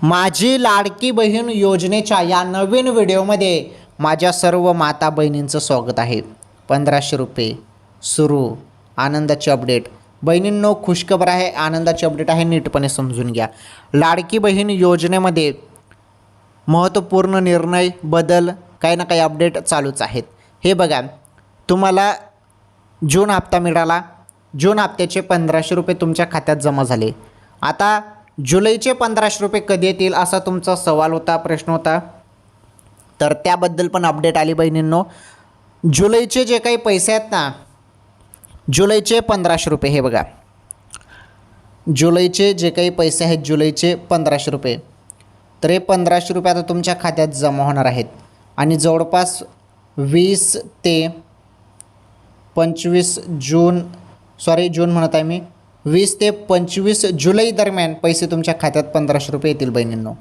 माझी लाडकी बहीण योजनेच्या या नवीन व्हिडिओमध्ये माझ्या सर्व माता बहिणींचं स्वागत आहे. 1500 रुपये सुरू, आनंदाची अपडेट. बहिणींनो, खुशखबर आहे, आनंदाची अपडेट आहे, नीटपणे समजून घ्या. लाडकी बहीण योजनेमध्ये महत्त्वपूर्ण निर्णय, बदल, काही ना काही अपडेट चालूच आहेत. हे बघा, तुम्हाला जून हप्ता मिळाला. जून हप्त्याचे 1500 रुपये तुमच्या खात्यात जमा झाले. आता जुलैचे 1500 रुपये कधी येतील असा तुमचा सवाल होता, प्रश्न होता. तर त्याबद्दल पण अपडेट आली बहिणींनो. जुलैचे जे काही पैसे आहेत ना, जुलैचे 1500 रुपये, हे बघा, जुलैचे जे काही पैसे आहेत, जुलैचे 1500 रुपये, तर हे 1500 रुपये आता तुमच्या खात्यात जमा होणार आहेत. आणि जवळपास 20 ते 25 जून, जून म्हणत आहे मी, 20 ते 25 जुलै दरम्यान पैसे तुमच्या खात्यात 1500 रुपये येतील बहिणींनो.